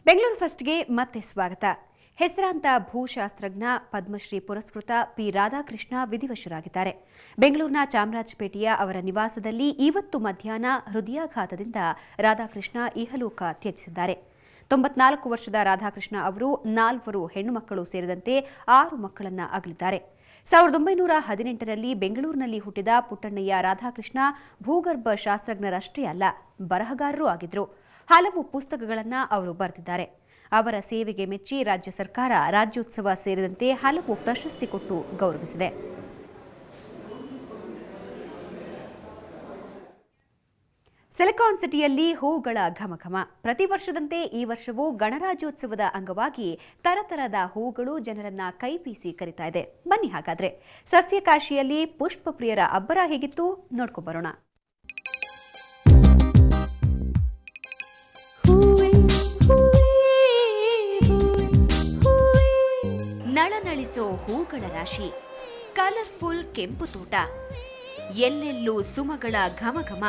ಬೆಂಗಳೂರು ಫಸ್ಟ್ಗೆ ಮತ್ತೆ ಸ್ವಾಗತ. ಹೆಸರಾಂತ ಭೂಶಾಸ್ತ್ರಜ್ಞ ಪದ್ಮಶ್ರೀ ಪುರಸ್ಕೃತ ಪಿ ರಾಧಾಕೃಷ್ಣ ವಿಧಿವಶರಾಗಿದ್ದಾರೆ. ಬೆಂಗಳೂರಿನ ಚಾಮರಾಜಪೇಟೆಯ ಅವರ ನಿವಾಸದಲ್ಲಿ ಇವತ್ತು ಮಧ್ಯಾಹ್ನ ಹೃದಯಾಘಾತದಿಂದ ರಾಧಾಕೃಷ್ಣ ಇಹಲೋಕ ತ್ಯಜಿಸಿದ್ದಾರೆ. 94 ವರ್ಷದ ರಾಧಾಕೃಷ್ಣ ಅವರು 4 ಹೆಣ್ಣು ಮಕ್ಕಳು ಸೇರಿದಂತೆ 6 ಮಕ್ಕಳನ್ನು ಅಗಲಿದ್ದಾರೆ. 1918ರಲ್ಲಿ ಬೆಂಗಳೂರಿನಲ್ಲಿ ಹುಟ್ಟಿದ ಪುಟ್ಟಣ್ಣಯ್ಯ ರಾಧಾಕೃಷ್ಣ ಭೂಗರ್ಭ ಶಾಸ್ತ್ರಜ್ಞರಷ್ಟೇ ಅಲ್ಲ, ಬರಹಗಾರರೂ ಆಗಿದ್ರು. ಹಲವು ಪುಸ್ತಕಗಳನ್ನು ಅವರು ಬರೆದಿದ್ದಾರೆ. ಅವರ ಸೇವೆಗೆ ಮೆಚ್ಚಿ ರಾಜ್ಯ ಸರ್ಕಾರ ರಾಜ್ಯೋತ್ಸವ ಸೇರಿದಂತೆ ಹಲವು ಪ್ರಶಸ್ತಿ ಕೊಟ್ಟು ಗೌರವಿಸಿದೆ. ಸಿಲಿಕಾನ್ ಸಿಟಿಯಲ್ಲಿ ಹೂಗಳ ಘಮಘಮ. ಪ್ರತಿ ವರ್ಷದಂತೆ ಈ ವರ್ಷವೂ ಗಣರಾಜ್ಯೋತ್ಸವದ ಅಂಗವಾಗಿ ತರತರದ ಹೂಗಳು ಜನರನ್ನ ಕೈಬೀಸಿ ಕರೀತಾ ಇದೆ. ಬನ್ನಿ ಹಾಗಾದ್ರೆ ಸಸ್ಯಕಾಶಿಯಲ್ಲಿ ಪುಷ್ಪ ಪ್ರಿಯರ ಅಬ್ಬರ ಹೇಗಿತ್ತು ನೋಡ್ಕೊಂಡ್ಬರೋಣ. ನಳನಳಿಸೋ ಹೂಗಳ ರಾಶಿ, ಕಲರ್ಫುಲ್ ಕೆಂಪು ತೋಟ, ಎಲ್ಲೆಲ್ಲೂ ಸುಮಗಳ ಘಮಘಮ.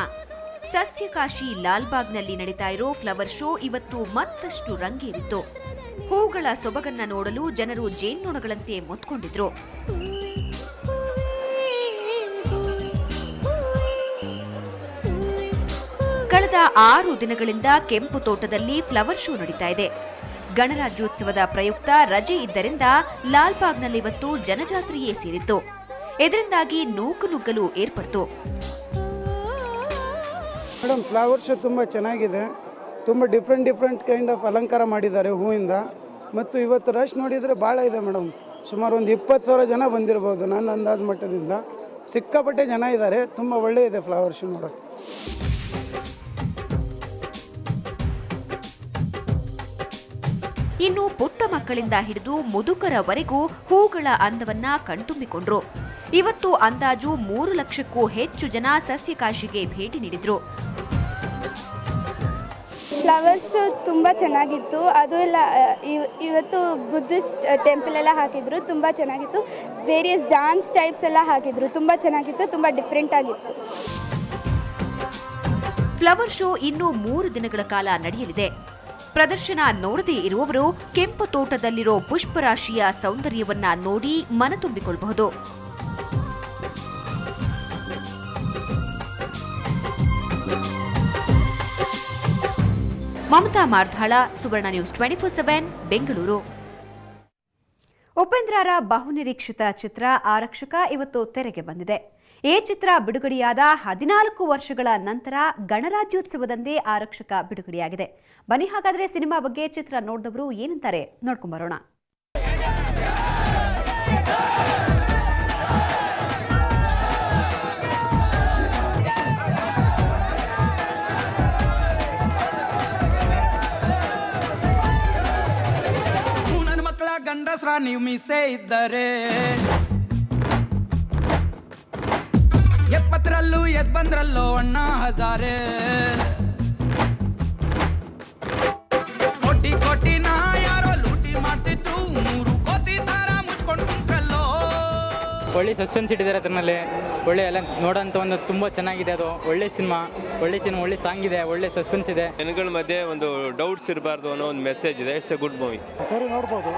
ಸಸ್ಯಕಾಶಿ ಲಾಲ್ಬಾಗ್ನಲ್ಲಿ ನಡೀತಾ ಇರೋ ಫ್ಲವರ್ ಶೋ ಇವತ್ತು ಮತ್ತಷ್ಟು ರಂಗೇರಿತ್ತು. ಹೂಗಳ ಸೊಬಗನ್ನ ನೋಡಲು ಜನರು ಜೇನ್ನೊಣಗಳಂತೆ ಮುತ್ಕೊಂಡಿದ್ರು. ಕಳೆದ 6 ದಿನಗಳಿಂದ ಕೆಂಪು ತೋಟದಲ್ಲಿ ಫ್ಲವರ್ ಶೋ ನಡೀತಾ ಇದೆ. ಗಣರಾಜ್ಯೋತ್ಸವದ ಪ್ರಯುಕ್ತ ರಜೆ ಇದ್ದರಿಂದ ಲಾಲ್ಬಾಗ್ನಲ್ಲಿ ಇವತ್ತು ಜನಜಾತ್ರೆಯೇ ಸೇರಿತ್ತು. ಇದರಿಂದಾಗಿ ನೂಕುನುಗ್ಗಲು ಏರ್ಪಡ್ತು. ಮೇಡಮ್, ಫ್ಲವರ್ ಶೋ ತುಂಬ ಚೆನ್ನಾಗಿದೆ. ತುಂಬ ಡಿಫ್ರೆಂಟ್ ಕೈಂಡ್ ಆಫ್ ಅಲಂಕಾರ ಮಾಡಿದ್ದಾರೆ ಹೂವಿಂದ. ಮತ್ತು ಇವತ್ತು ರಶ್ ನೋಡಿದರೆ ಭಾಳ ಇದೆ ಮೇಡಮ್. ಸುಮಾರು ಒಂದು 20,000 ಜನ ಬಂದಿರ್ಬೋದು ನನ್ನ ಅಂದಾಜು ಮಟ್ಟದಿಂದ. ಸಿಕ್ಕಾಪಟ್ಟೆ ಜನ ಇದ್ದಾರೆ. ತುಂಬ ಒಳ್ಳೆ ಇದೆ ಫ್ಲವರ್ ಶೋ ನೋಡೋಕ್ಕೆ. ಇನ್ನು ಪುಟ್ಟ ಮಕ್ಕಳಿಂದ ಹಿಡಿದು ಮುದುಕರವರೆಗೂ ಹೂಗಳ ಅಂದವನ್ನ ಕಣ್ತುಂಬಿಕೊಂಡ್ರು. ಇವತ್ತು ಅಂದಾಜು 3 ಲಕ್ಷಕ್ಕೂ ಹೆಚ್ಚು ಜನ ಸಸ್ಯಕಾಶಿಗೆ ಭೇಟಿ ನೀಡಿದ್ರು. ಫ್ಲವರ್ಸ್ ತುಂಬ ಚೆನ್ನಾಗಿತ್ತು. ಅದು ಎಲ್ಲ ಇವತ್ತು ಬುದ್ಧಿಸ್ಟ್ ಟೆಂಪಲ್ ಎಲ್ಲ ಹಾಕಿದ್ರು, ತುಂಬ ಚೆನ್ನಾಗಿತ್ತು. ವೇರಿಯಸ್ ಡಾನ್ಸ್ ಟೈಪ್ಸ್ ಎಲ್ಲ ಹಾಕಿದ್ರು, ತುಂಬ ಚೆನ್ನಾಗಿತ್ತು, ತುಂಬ ಡಿಫ್ರೆಂಟ್ ಆಗಿತ್ತು. ಫ್ಲವರ್ ಶೋ ಇನ್ನು 3 ದಿನಗಳ ಕಾಲ ನಡೆಯಲಿದೆ. ಪ್ರದರ್ಶನ ನೋಡದೇ ಇರುವವರು ಕೆಂಪು ತೋಟದಲ್ಲಿರೋ ಪುಷ್ಪರಾಶಿಯ ಸೌಂದರ್ಯವನ್ನ ನೋಡಿ ಮನತುಂಬಿಕೊಳ್ಳಬಹುದು. ಮಮತಾ ಮಾರ್ಧಾಳ, ಸುವರ್ಣ ನ್ಯೂಸ್ 24/7, ಬೆಂಗಳೂರು. ಉಪೇಂದ್ರರ ಬಹುನಿರೀಕ್ಷಿತ ಚಿತ್ರ ಆರಕ್ಷಕ ಇವತ್ತು ತೆರೆಗೆ ಬಂದಿದೆ. ಈ ಚಿತ್ರ ಬಿಡುಗಡೆಯಾದ 14 ವರ್ಷಗಳ ನಂತರ ಗಣರಾಜ್ಯೋತ್ಸವದಂದೇ ಆರಕ್ಷಕ ಬಿಡುಗಡೆಯಾಗಿದೆ. ಬನ್ನಿ ಹಾಗಾದ್ರೆ ಸಿನಿಮಾ ಬಗ್ಗೆ ಚಿತ್ರ ನೋಡಿದವರು ಏನಂತಾರೆ ನೋಡ್ಕೊಂಡ್ಬರೋಣ. ನನ್ನ ಮಕ್ಕಳ ಗಂಡಸ್ರ ನೀವು ಮಿಸ್ಸೇ ಇದ್ದರೆ 70ರಲ್ಲೂ ಎದ್ ಬಂದ್ರಲ್ಲೋ ಅಣ್ಣ ಹಜಾರೆ. ಕೋಟಿ ನಾ ಯಾರೋ ಲೂಟಿ ಮಾಡ್ತಿದ್ರು, 3 ಕೋಟಿ ತರ ಮುಚ್ಕೊಂಡು ಕುಂತ್ರಲ್ಲೋ. ಒಳ್ಳೆ ಸಸ್ಪೆನ್ಸ್ ಇಟ್ಟಿದ್ದಾರೆ ಅದರಲ್ಲಿ. ಒಳ್ಳೆ ಎಲ್ಲ ನೋಡೋಂಥ ಒಂದು ತುಂಬ ಚೆನ್ನಾಗಿದೆ. ಅದು ಒಳ್ಳೆ ಸಿನಿಮಾ, ಒಳ್ಳೆ ಸಾಂಗ್ ಇದೆ, ಒಳ್ಳೆ ಸಸ್ಪೆನ್ಸ್ ಇದೆ. ಜನಗಳ ಮಧ್ಯೆ ಒಂದು ಡೌಟ್ಸ್ ಇರಬಾರ್ದು ಅನ್ನೋ ಒಂದು ಮೆಸೇಜ್ ಇದೆ. It's A good movie. ಸರಿ ನೋಡ್ಬೋದು.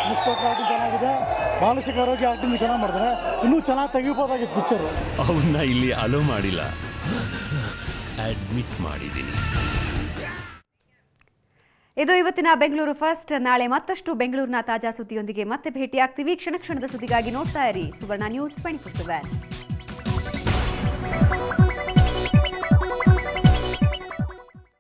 ಇನ್ಸ್ಪೆಕ್ಟರ್ ಆಕ್ಟಿಂಗ್ ಚೆನ್ನಾಗಿದೆ, ಮಾನಸಿಕ ಆರೋಗ್ಯ ಆಕ್ಟಿಂಗ್ ಚೆನ್ನಾಗಿ ಮಾಡಿದ್ರೆ ಇನ್ನೂ ಚೆನ್ನಾಗಿ ತೆಗಿಬೋದಾಗಿತ್ತು ಪಿಕ್ಚರು. ಅವನ್ನ ಇಲ್ಲಿ ಅಲೋ ಮಾಡಿಲ್ಲ, ಅಡ್ಮಿಟ್ ಮಾಡಿದ್ದೀನಿ. ಇದು ಇವತ್ತಿನ ಬೆಂಗಳೂರು ಫಸ್ಟ್. ನಾಳೆ ಮತ್ತಷ್ಟು ಬೆಂಗಳೂರಿನ ತಾಜಾ ಸುದ್ದಿಯೊಂದಿಗೆ ಮತ್ತೆ ಭೇಟಿಯಾಗ್ತೀವಿ. ಕ್ಷಣ ಕ್ಷಣದ ಸುದ್ದಿಗಾಗಿ ನೋಡ್ತಾ ಇರಿ ಸುವರ್ಣ ನ್ಯೂಸ್ 24/7.